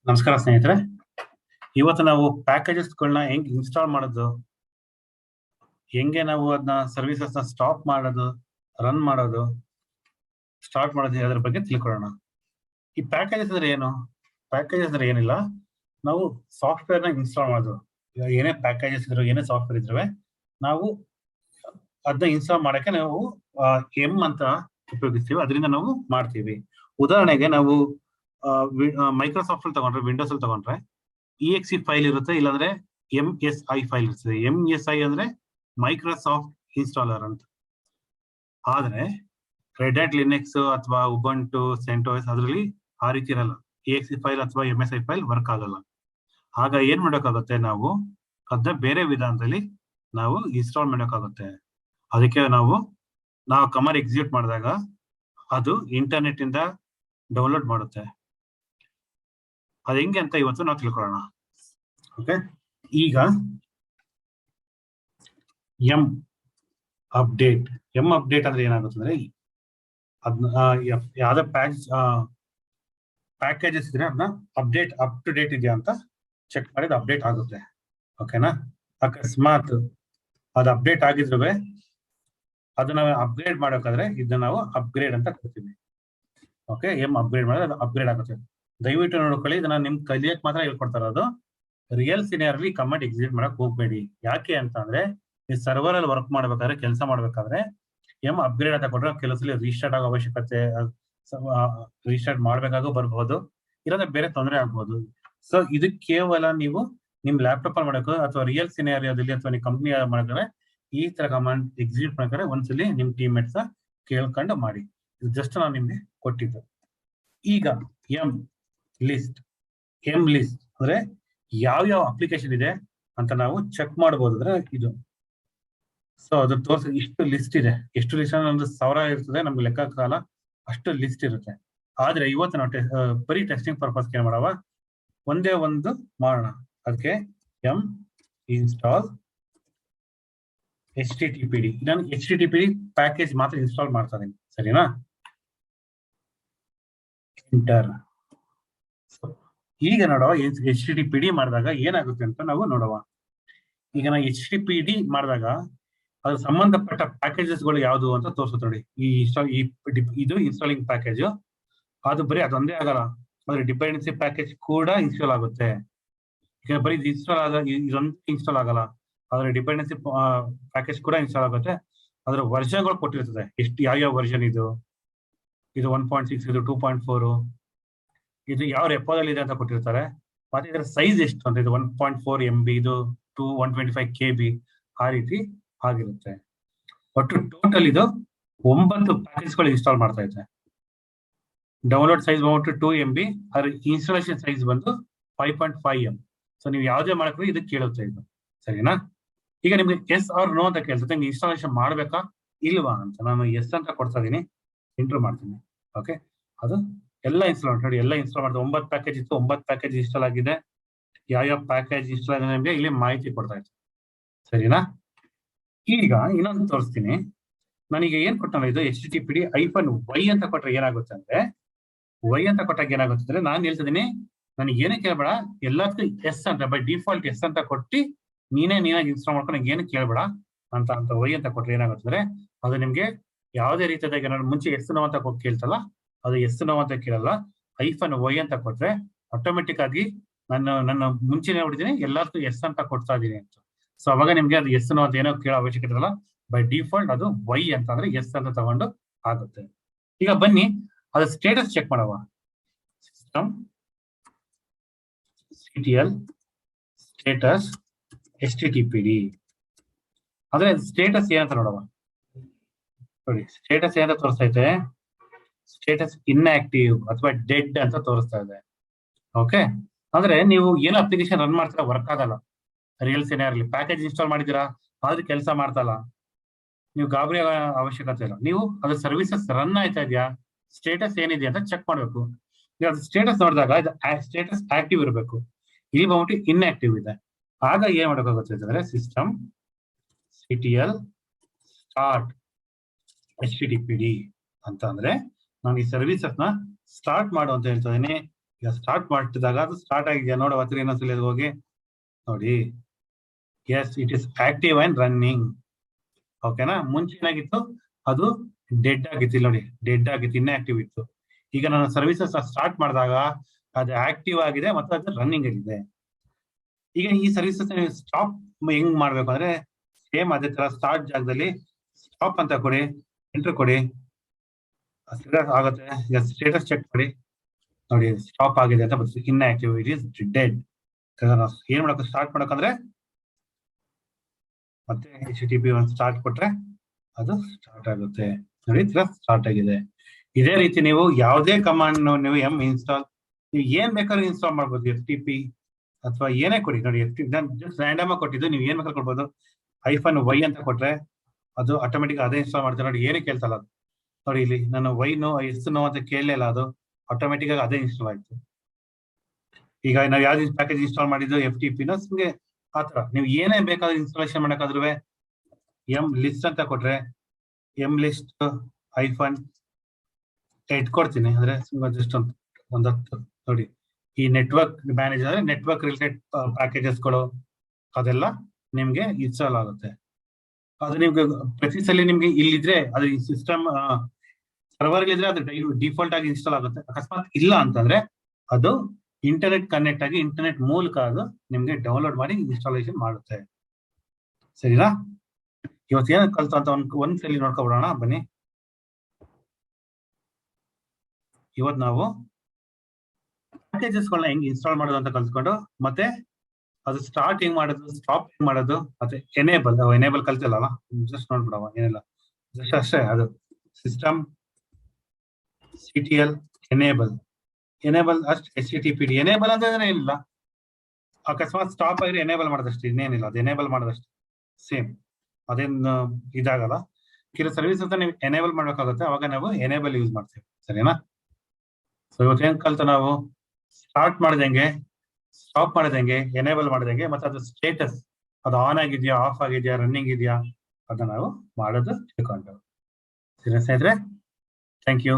ನಮಸ್ಕಾರ ಸ್ನೇಹಿತರೆ. ಇವತ್ತು ನಾವು ಪ್ಯಾಕೇಜಸ್ಗಳನ್ನ ಹೆಂಗ್ ಇನ್ಸ್ಟಾಲ್ ಮಾಡೋದು, ಹೆಂಗೆ ನಾವು ಅದನ್ನ ಸರ್ವಿಸಸ್ ನ ಸ್ಟಾಪ್ ಮಾಡೋದು, ರನ್ ಮಾಡೋದು, ಸ್ಟಾರ್ಟ್ ಮಾಡೋದು, ಅದ್ರ ಬಗ್ಗೆ ತಿಳ್ಕೊಳ್ಳೋಣ. ಈ ಪ್ಯಾಕೇಜಸ್ ಅಂದ್ರೆ ಏನು? ಪ್ಯಾಕೇಜಸ್ ಅಂದ್ರೆ ಏನಿಲ್ಲ, ನಾವು ಸಾಫ್ಟ್ವೇರ್ ನ ಇನ್ಸ್ಟಾಲ್ ಮಾಡೋದು. ಏನೇ ಪ್ಯಾಕೇಜಸ್ ಇದ್ರು, ಏನೇ ಸಾಫ್ಟ್ವೇರ್ ಇದ್ರೆ ನಾವು ಅದನ್ನ ಇನ್ಸ್ಟಾಲ್ ಮಾಡಕ್ಕೆ ನಾವು ಎಂ ಅಂತ ಉಪಯೋಗಿಸ್ತೀವಿ. ಅದರಿಂದ ನಾವು ಮಾಡ್ತೀವಿ. ಉದಾಹರಣೆಗೆ ನಾವು ಮೈಕ್ರೋಸಾಫ್ಟ್ ಅಲ್ಲಿ ತಗೊಂಡ್ರೆ, ವಿಂಡೋಸ್ ಅಲ್ಲಿ ತಗೊಂಡ್ರೆ EXE ಫೈಲ್ ಇರುತ್ತೆ, ಇಲ್ಲಾಂದ್ರೆ MSI ಫೈಲ್ ಇರ್ತದೆ. MSI ಅಂದ್ರೆ ಮೈಕ್ರೋಸಾಫ್ಟ್ ಇನ್ಸ್ಟಾಲರ್ ಅಂತ. ಆದ್ರೆ ರೆಡ್ ಹ್ಯಾಟ್ ಲಿನಕ್ಸ್ ಅಥವಾ ಉಬಂಟು, ಸೆಂಟೋಸ್ ಅದರಲ್ಲಿ ಆ ರೀತಿ ಇರಲ್ಲ. EXE ಫೈಲ್ ಅಥವಾ MSI ಫೈಲ್ ವರ್ಕ್ ಆಗಲ್ಲ. ಆಗ ಏನ್ ಮಾಡೋಕ್ಕಾಗುತ್ತೆ, ನಾವು ಅದನ್ನ ಬೇರೆ ವಿಧಾನದಲ್ಲಿ ನಾವು ಇನ್ಸ್ಟಾಲ್ ಮಾಡೋಕ್ಕಾಗುತ್ತೆ. ಅದಕ್ಕೆ ನಾವು ಕಮಾಂಡ್ ಎಕ್ಸಿಕ್ಯೂಟ್ ಮಾಡಿದಾಗ ಅದು ಇಂಟರ್ನೆಟ್ ಇಂದ ಡೌನ್ಲೋಡ್ ಮಾಡುತ್ತೆ. ಅದ್ ಹೆಂಗೆ ಅಂತ ಇವತ್ತು ನಾವು ತಿಳ್ಕೊಳ್ಳೋಣ. ಓಕೆ, ಈಗ ಎಂ ಅಪ್ಡೇಟ್ ಅಂದ್ರೆ ಏನಾಗುತ್ತೆ ಅಂದ್ರೆ, ಅದನ್ನ ಯಾವ್ದೇ ಪ್ಯಾಕೇಜಸ್ ಇದ್ರೆ ಅದನ್ನ ಅಪ್ ಟು ಡೇಟ್ ಇದೆಯಾ ಅಂತ ಚೆಕ್ ಮಾಡಿದ ಅಪ್ಡೇಟ್ ಆಗುತ್ತೆ. ಓಕೆನಾ? ಅಕಸ್ಮಾತ್ ಅದು ಅಪ್ಡೇಟ್ ಆಗಿದ್ರೆ ಅದನ್ನ ಅಪ್ಗ್ರೇಡ್ ಮಾಡೋಕಾದ್ರೆ ಇದನ್ನ ನಾವು ಅಪ್ಗ್ರೇಡ್ ಅಂತ ಕೊಡ್ತೀವಿ. ಓಕೆ, ಅಪ್ಗ್ರೇಡ್ ಮಾಡಿದ್ರೆ ಅದು ಅಪ್ಗ್ರೇಡ್ ಆಗುತ್ತೆ. ದಯವಿಟ್ಟು ನೋಡ್ಕೊಳ್ಳಿ, ಇದನ್ನ ನಿಮ್ ಕಲಿಯಕ್ ಮಾತ್ರ ಹೇಳ್ಕೊಡ್ತಾ ಇರೋದು. ರಿಯಲ್ ಸಿನಿಯರ್ಲಿ ಕಮಾಂಡ್ ಎಕ್ಸಿಕ್ಯೂಟ್ ಮಾಡಕ್ ಹೋಗ್ಬೇಡಿ. ಯಾಕೆ ಅಂತ ಅಂದ್ರೆ, ಈ ಸರ್ವರ್ ಅಲ್ಲಿ ವರ್ಕ್ ಮಾಡ್ಬೇಕಾದ್ರೆ, ಕೆಲಸ ಮಾಡ್ಬೇಕಾದ್ರೆ ಅಪ್ಗ್ರೇಡ್ ಅಂತ ಕೊಟ್ರೆ ಕೆಲಸದಲ್ಲಿ ರೀಸ್ಟಾರ್ಟ್ ಆಗೋ ಅವಶ್ಯಕತೆ, ರೀಸ್ಟಾರ್ಟ್ ಮಾಡ್ಬೇಕಾಗೂ ಬರ್ಬಹುದು, ಇಲ್ಲಾಂದ್ರೆ ಬೇರೆ ತೊಂದರೆ ಆಗ್ಬಹುದು. ಸೊ ಇದು ಕೇವಲ ನೀವು ನಿಮ್ ಲ್ಯಾಪ್ಟಾಪ್ ಅಲ್ಲಿ ಮಾಡಬೇಕು, ಅಥವಾ ರಿಯಲ್ ಸಿನಿಯರಿಯಾದಲ್ಲಿ ಅಥವಾ ನೀವು ಕಂಪ್ನಿ ಮಾಡಿದ್ರೆ ಈ ತರ ಕಮಾಂಡ್ ಎಕ್ಸಿಕ್ಯೂಟ್ ಮಾಡ್ತಾರೆ. ಒಂದ್ಸಲಿ ನಿಮ್ ಟೀಮ್ ಮೇಟ್ಸ್ ಕೇಳ್ಕೊಂಡು ಮಾಡಿ. ಇದು ಜಸ್ಟ್ ನಾನು ನಿಮ್ಗೆ ಕೊಟ್ಟಿದ್ದು. ಈಗ ಎಂ ಲಿಸ್ಟ್ ಅಂದ್ರೆ ಯಾವ ಅಪ್ಲಿಕೇಶನ್ ಇದೆ ಅಂತ ನಾವು ಚೆಕ್ ಮಾಡಬಹುದು. ಅಂದ್ರೆ ಇದು ಸೊ ಅದ್ರ ತೋರಿಸ ಇಷ್ಟು ಲಿಸ್ಟ್ ಇದೆ. ಎಷ್ಟು ಲಿಸ್ಟ್ ಅಂದ್ರೆ 1000 ಇರ್ತದೆ, ನಮ್ಗೆ ಲೆಕ್ಕಕ್ಕಾಗಲ್ಲ, ಅಷ್ಟು ಲಿಸ್ಟ್ ಇರುತ್ತೆ. ಆದ್ರೆ ಇವತ್ತು ನಾವು ಬರೀ ಟೆಸ್ಟಿಂಗ್ ಪರ್ಪಸ್ ಏನ್ ಮಾಡವ, ಒಂದೇ ಒಂದು ಮಾಡೋಣ. ಅದಕ್ಕೆ ಎಂ ಇನ್ಸ್ಟಾಲ್ HTTPD. ನಾನು HTTPD ಪ್ಯಾಕೇಜ್ ಮಾತ್ರ ಇನ್ಸ್ಟಾಲ್ ಮಾಡ್ತಾ ಇದೀನಿ, ಸರಿನಾ? ಎಂಟರ್. ಈಗ ನೋಡುವ HTTPD ಮಾಡಿದಾಗ ಏನಾಗುತ್ತೆ ಅಂತ ನಾವು ನೋಡುವ. ಈಗ ನಾವು HTTPD ಮಾಡಿದಾಗ ಅದ್ರ ಸಂಬಂಧಪಟ್ಟ ಪ್ಯಾಕೇಜಸ್ಗಳು ಯಾವುದು ಅಂತ ತೋರಿಸುತ್ತೆ ನೋಡಿ. ಇದು ಇನ್ಸ್ಟಾಲಿಂಗ್ ಪ್ಯಾಕೇಜ್. ಅದು ಬರೀ ಅದೊಂದೇ ಆಗಲ್ಲ, ಅದ್ರ ಡಿಪೆಂಡೆನ್ಸಿ ಪ್ಯಾಕೇಜ್ ಕೂಡ ಇನ್ಸ್ಟಾಲ್ ಆಗುತ್ತೆ. ಈಗ ಬರೀ ಇದೊಂದು ಇನ್ಸ್ಟಾಲ್ ಆಗಲ್ಲ, ಅದ್ರ ಡಿಪೆಂಡೆನ್ಸಿ ಪ್ಯಾಕೇಜ್ ಕೂಡ ಇನ್ಸ್ಟಾಲ್ ಆಗುತ್ತೆ. ಅದ್ರ ವರ್ಷನ್ಗಳು ಕೊಟ್ಟಿರ್ತದೆ, ಎಷ್ಟು ಯಾವ್ಯಾವ ವರ್ಷನ್ ಇದು 1.6, ಇದು 2.4, ಇದು ಯಾವ ರೆಪೋದಲ್ಲಿ ಇದೆ ಅಂತ ಕೊಟ್ಟಿರ್ತಾರೆ. ಮತ್ತೆ ಇದರ ಸೈಜ್ ಎಷ್ಟು ಅಂತ, ಇದು 1.4 MB, ಇದು 125 KB, ಆ ರೀತಿ ಆಗಿರುತ್ತೆ. ಒಟ್ಟು ಟೋಟಲ್ ಇದು 9 ಪ್ಯಾಕೇಜ್ಗಳು ಇನ್ಸ್ಟಾಲ್ ಮಾಡ್ತಾ ಇದೆ. ಡೌನ್ಲೋಡ್ ಸೈಜ್ ಬಂದ್ಬಿಟ್ಟು 2 MB, ಅದ್ರ ಇನ್ಸ್ಟಾಲೇಷನ್ ಸೈಜ್ ಬಂದು 5.5 M. ಸೊ ನೀವು ಯಾವುದೇ ಮಾಡಕ್ಕೆ ಇದಕ್ಕೆ ಕೇಳುತ್ತೆ ಇದು, ಸರಿನಾ? ಈಗ ನಿಮ್ಗೆ ಎಸ್ ಆರ್ ನೋ ಅಂತ ಕೇಳ್ಸುತ್ತೆ, ನಿಮ್ಗೆ ಇನ್ಸ್ಟಾಲೇಷನ್ ಮಾಡ್ಬೇಕಾ ಇಲ್ವಾ ಅಂತ. ನಾನು ಎಸ್ ಅಂತ ಕೊಡ್ತಾ ಇದೀನಿ, ಎಂಟ್ರ್ ಮಾಡ್ತೀನಿ. ಓಕೆ, ಅದು ಎಲ್ಲ ಇನ್ಸ್ಟಾಲ್ ನೋಡಿ, ಎಲ್ಲ ಇನ್ಸ್ಟಾಲ್ ಮಾಡಿದೆ. 9 ಪ್ಯಾಕೇಜ್ ಇತ್ತು, 9 ಪ್ಯಾಕೇಜ್ ಇನ್ಸ್ಟಾಲ್ ಆಗಿದೆ. ಯಾವ ಪ್ಯಾಕೇಜ್ ಇನ್ಸ್ಟಾಲ್ ಆಗಿದೆ ನಿಮಗೆ ಇಲ್ಲಿ ಮಾಹಿತಿ ಕೊಡ್ತಾ ಇತ್ತು, ಸರಿನಾ? ಈಗ ಇನ್ನೊಂದು ತೋರಿಸ್ತೀನಿ. ನನಗೆ ಏನ್ ಕೊಟ್ಟಲ್ಲ, ಇದು HTTPD-Y ಅಂತ ಕೊಟ್ರೆ ಏನಾಗುತ್ತೆ ಅಂದ್ರೆ, Y ಅಂತ ಕೊಟ್ಟಾಗ ಏನಾಗುತ್ತೆ ಅಂದ್ರೆ, ನಾನು ಹೇಳ್ತಿದ್ದೀನಿ ನನಗೆ ಏನೇ ಕೇಳಬೇಡ, ಎಲ್ಲದಕ್ಕೂ ಎಸ್ ಅಂತ ಬೈ ಡಿಫಾಲ್ಟ್ ಎಸ್ ಅಂತ ಕೊಟ್ಟು ನೀನೇ ಇನ್ಸ್ಟಾಲ್ ಮಾಡ್ಕೊಂಡು ನಂಗೆ ಏನು ಕೇಳಬೇಡ ಅಂತ Y ಅಂತ ಕೊಟ್ರೆ ಏನಾಗುತ್ತೆ ಅಂದ್ರೆ, ಅದು ನಿಮ್ಗೆ ಯಾವುದೇ ರೀತಿಯಾಗಿ ನಾನು ಮುಂಚೆ ಎಸ್ ನೋ ಅಂತ ಕೇಳ್ತಲ್ಲ, ಅದು ಎಸ್ ನೋ ಅಂತ ಕೇಳಲ್ಲ. -Y ಅಂತ ಕೊಟ್ರೆ ಆಟೋಮೆಟಿಕ್ ಆಗಿ ನನ್ನ ಮುಂಚೆನೆ ನೋಡಿದೀನಿ ಎಲ್ಲದಕ್ಕೂ ಎಸ್ ಅಂತ ಕೊಡ್ತಾ ಇದೀನಿ ಅಂತ. ಸೊ ಅವಾಗ ನಿಮ್ಗೆ ಅದು ಎಸ್ ನೋ ಅಂತ ಏನೋ ಕೇಳೋ ಅವಶ್ಯಕತೆ ಇರಲ್ಲ. ಬೈ ಡಿಫಾಲ್ಟ್ ಅದು Y ಅಂತ ಅಂದ್ರೆ ಎಸ್ ಅಂತ ತಗೊಂಡು ಆಗುತ್ತೆ. ಈಗ ಬನ್ನಿ ಅದು ಸ್ಟೇಟಸ್ ಚೆಕ್ ಮಾಡುವ. ಸಿಸ್ಟಮ್ CTL ಸ್ಟೇಟಸ್ HTTPD ಅಂದ್ರೆ ಸ್ಟೇಟಸ್ ಏನಂತ ನೋಡುವ. ನೋಡಿ, ಸ್ಟೇಟಸ್ ಏನಂತ ತೋರಿಸ್ತಾ ಇದೆ, ಸ್ಟೇಟಸ್ ಇನ್ಆಕ್ಟಿವ್ ಅಥವಾ ಡೆಡ್ ಅಂತ ತೋರಿಸ್ತಾ ಇದೆ. ಓಕೆ, ಅಂದ್ರೆ ನೀವು ಏನೋ ಅಪ್ಲಿಕೇಶನ್ ರನ್ ಮಾಡ್ತೀರಾ, ವರ್ಕ್ ಆಗಲ್ಲ. ರಿಯಲ್ ಸಿನಿಯರ್ಲಿ ಪ್ಯಾಕೇಜ್ ಇನ್ಸ್ಟಾಲ್ ಮಾಡಿದೀರಾ, ಆದ್ರೆ ಕೆಲಸ ಮಾಡ್ತಲ್ಲ, ನೀವು ಗಾಬರಿ ಆಗೋ ಅವಶ್ಯಕತೆ ಇಲ್ಲ. ನೀವು ಅದ್ರ ಸರ್ವಿಸಸ್ ರನ್ ಆಯ್ತಾ ಇದೆಯಾ, ಸ್ಟೇಟಸ್ ಏನಿದೆ ಅಂತ ಚೆಕ್ ಮಾಡ್ಬೇಕು. ನೀವು ಅದು ಸ್ಟೇಟಸ್ ನೋಡಿದಾಗ ಇದು ಸ್ಟೇಟಸ್ ಆಕ್ಟಿವ್ ಇರಬೇಕು. ಇಲ್ಲಿ ಬಂದ್ಬಿಟ್ಟು ಇನ್ಆಕ್ಟಿವ್ ಇದೆ. ಆಗ ಏನ್ ಮಾಡೋಕ್ಕಾಗುತ್ತೆ ಅಂತಂದ್ರೆ, ಸಿಸ್ಟಮ್ CTL ಸ್ಟಾರ್ಟ್ HTTPD ಅಂತ ಅಂದ್ರೆ ನಾನು ಈ ಸರ್ವಿಸಸ್ ನ ಸ್ಟಾರ್ಟ್ ಮಾಡು ಅಂತ ಹೇಳ್ತಾ ಇದೀನಿ. ಸ್ಟಾರ್ಟ್ ಮಾಡಿದಾಗ ಅದು ಸ್ಟಾರ್ಟ್ ಆಗಿದೆಯಾ ನೋಡುವ ಹತ್ರ ಇನ್ನೊಂದ್ಸಲ ಹೋಗಿ ನೋಡಿ. Yes, it is active and running. ಓಕೆನಾ? ಮುಂಚೆ ಏನಾಗಿತ್ತು, ಅದು ಡೆಡ್ ಆಗಿತ್ತು. ಇಲ್ಲಿ ನೋಡಿ, ಡೆಡ್ ಆಗಿತ್ತು, ಇನ್ನೇ ಆಕ್ಟಿವ್ ಇತ್ತು. ಈಗ ನಾನು ಸರ್ವಿಸಸ್ ಸ್ಟಾರ್ಟ್ ಮಾಡಿದಾಗ ಅದು ಆಕ್ಟಿವ್ ಆಗಿದೆ ಮತ್ತು ಅದು ರನ್ನಿಂಗ್ ಆಗಿದೆ. ಈಗ ಈ ಸರ್ವಿಸಸ್ ಸ್ಟಾಪ್ ಹೆಂಗ್ ಮಾಡ್ಬೇಕು ಅಂದ್ರೆ, ಸೇಮ್ ಅದೇ ತರ ಸ್ಟಾರ್ಟ್ ಜಾಗದಲ್ಲಿ ಸ್ಟಾಪ್ ಅಂತ ಕೊಡಿ, ಎಂಟರ್ ಕೊಡಿ, ಆಗುತ್ತೆ. ಈಗ ಸ್ಟೇಟಸ್ ಚೆಕ್ ಮಾಡಿ ನೋಡಿ, ಸ್ಟಾಪ್ ಆಗಿದೆ ಅಂತ ಬರ್ತದೆ. In active, it is dead. ಏನ್ ಮಾಡಬೇಕು, ಸ್ಟಾರ್ಟ್ ಮಾಡಕಂದ್ರೆ ಮತ್ತೆ HTTP ಒಂದು ಸ್ಟಾರ್ಟ್ ಕೊಟ್ರೆ ಅದು ಸ್ಟಾರ್ಟ್ ಆಗುತ್ತೆ. ನೋಡಿ, ಸ್ಟಾರ್ಟ್ ಆಗಿದೆ. ಇದೇ ರೀತಿ ನೀವು ಯಾವುದೇ ಕಮಾಂಡ್ ನೀವು ಇನ್ಸ್ಟಾಲ್, ನೀವು ಏನ್ ಬೇಕಾದ್ರೂ ಇನ್ಸ್ಟಾಲ್ ಮಾಡ್ಬೋದು. FTP ಅಥವಾ ಏನೇ ಕೊಡಿ ನೋಡಿ. ಜಸ್ಟ್ ರ್ಯಾಂಡಮ್ ಆಗಿ ಕೊಟ್ಟಿದ್ದು, ನೀವು ಏನ್ ಬೇಕಾದ್ರೂ ಕೊಡ್ಬೋದು. -y ಅಂತ ಕೊಟ್ರೆ ಅದು ಆಟೋಮೆಟಿಕ್ ಅದೇ ಇನ್ಸ್ಟಾಲ್ ಮಾಡ್ತಾರೆ ನೋಡಿ. ಏನಕ್ಕೆ ಕೇಳ್ತಲ್ಲ ಅದು ನೋಡಿ. ಇಲ್ಲಿ ನಾನು ವೈನೋ ಎಸ್ನೋ ಅಂತ ಕೇಳಲಿಲ್ಲ, ಅದು ಆಟೋಮೆಟಿಕ್ ಆಗಿ ಅದೇ ಇನ್ಸ್ಟಾಲ್ ಆಯ್ತು. ಈಗ ನಾವು ಯಾವ್ದು ಪ್ಯಾಕೇಜ್ ಇನ್ಸ್ಟಾಲ್ ಮಾಡಿದ್ದು FTP ನಮ್ಗೆ ಆತರ ನೀವು ಏನೇ ಬೇಕಾದ್ರೂ ಇನ್ಸ್ಟಾಲೇಷನ್ ಮಾಡಕ್ಕಾದ್ರೂ ಲಿಸ್ಟ್ ಅಂತ ಕೊಟ್ರೆ ಲಿಸ್ಟ್ -8 ಕೊಡ್ತೀನಿ. ಅಂದ್ರೆ ಜಸ್ಟ್ ಒಂದು 10 ನೋಡಿ. ಈ ನೆಟ್ವರ್ಕ್ ಮ್ಯಾನೇಜರ್ ಅಂದ್ರೆ ನೆಟ್ವರ್ಕ್ ರಿಲೇಟೆಡ್ ಪ್ಯಾಕೇಜಸ್ಗಳು ಅದೆಲ್ಲ ನಿಮ್ಗೆ ಇನ್ಸ್ಟಾಲ್ ಆಗುತ್ತೆ. ಅದು ನಿಮ್ಗೆ ಪ್ರತಿ ಸಲ ನಿಮ್ಗೆ ಇಲ್ಲಿದ್ರೆ ಅದು ಸಿಸ್ಟಮ್ ಸರ್ವರ್ ಇದ್ರೆ ಅದು ಡಿಫಾಲ್ಟ್ ಆಗಿ ಇನ್ಸ್ಟಾಲ್ ಆಗುತ್ತೆ. ಅಕಸ್ಮಾತ್ ಇಲ್ಲ ಅಂತಂದ್ರೆ ಅದು ಇಂಟರ್ನೆಟ್ ಕನೆಕ್ಟ್ ಆಗಿ ಇಂಟರ್ನೆಟ್ ಮೂಲಕ ಅದು ನಿಮ್ಗೆ ಡೌನ್ಲೋಡ್ ಮಾಡಿ ಇನ್ಸ್ಟಾಲೇಷನ್ ಮಾಡುತ್ತೆ. ಸರಿನಾ? ಇವತ್ತು ಏನ್ ಕಲ್ತು ಅಂತ ಒಂದ್ಸಲಿ ನೋಡ್ಕೊಬಿಡೋಣ ಬನ್ನಿ. ಇವತ್ತು ನಾವು ಪ್ಯಾಕೇಜಸ್ಗಳನ್ನ ಹೆಂಗ್ ಇನ್ಸ್ಟಾಲ್ ಮಾಡೋದು ಅಂತ ಕಲ್ತ್ಕೊಂಡು, ಮತ್ತೆ ಅದು ಸ್ಟಾರ್ಟ್ ಹೆಂಗ್ ಮಾಡೋದು, ಸ್ಟಾಪ್ ಹೆಂಗ್ ಮಾಡೋದು, ಮತ್ತೆ ಎನೇಬಲ್ ಕಲ್ತಿಲ್ಲ ಜಸ್ಟ್ ನೋಡ್ಬಿಡವ. ಏನಿಲ್ಲ, ಜಸ್ಟ್ ಅಷ್ಟೇ. ಅದು ಸಿಸ್ಟಮ್ CTL ಎನೇಬಲ್ ಅಷ್ಟು. HTTPD ಎನೇಬಲ್ ಅಂದ್ರೆ ಏನಿಲ್ಲ, ಅಕಸ್ಮಾತ್ ಸ್ಟಾಪ್ ಆದ್ರೆ ಎನೇಬಲ್ ಮಾಡೋದಷ್ಟೇ, ಇನ್ನೇನಿಲ್ಲ. ಅದು ಎನೇಬಲ್ ಮಾಡೋದಷ್ಟೇ, ಸೇಮ್. ಅದೇನು ಇದಾಗಲ್ಲ. ಕೆಲವು ಸರ್ವಿಸ್ ಅಂತ ನೀವು ಎನೇಬಲ್ ಮಾಡ್ಬೇಕಾಗುತ್ತೆ, ಅವಾಗ ನಾವು ಎನೇಬಲ್ ಯೂಸ್ ಮಾಡ್ತೀವಿ. ಸರಿನಾ? ಸೊ ಇವತ್ತೇನ್ ಕಲ್ತು ನಾವು ಸ್ಟಾರ್ಟ್ ಮಾಡ್ದಂಗೆ, ಸ್ಟಾಪ್ ಮಾಡ್ದಂಗೆ, ಎನೇಬಲ್ ಮಾಡ್ದಂಗೆ, ಮತ್ತೆ ಅದು ಸ್ಟೇಟಸ್ ಅದು ಆನ್ ಆಗಿದ್ಯಾ, ಆಫ್ ಆಗಿದ್ಯಾ, ರನ್ನಿಂಗ್ ಇದೆಯಾ, ಅದನ್ನ ನಾವು ಮಾಡೋದು ತಿಳ್ಕೊಂಡೇವೆ. ಸರಿ ಸ್ನೇಹಿತರೆ, ಥ್ಯಾಂಕ್ ಯು.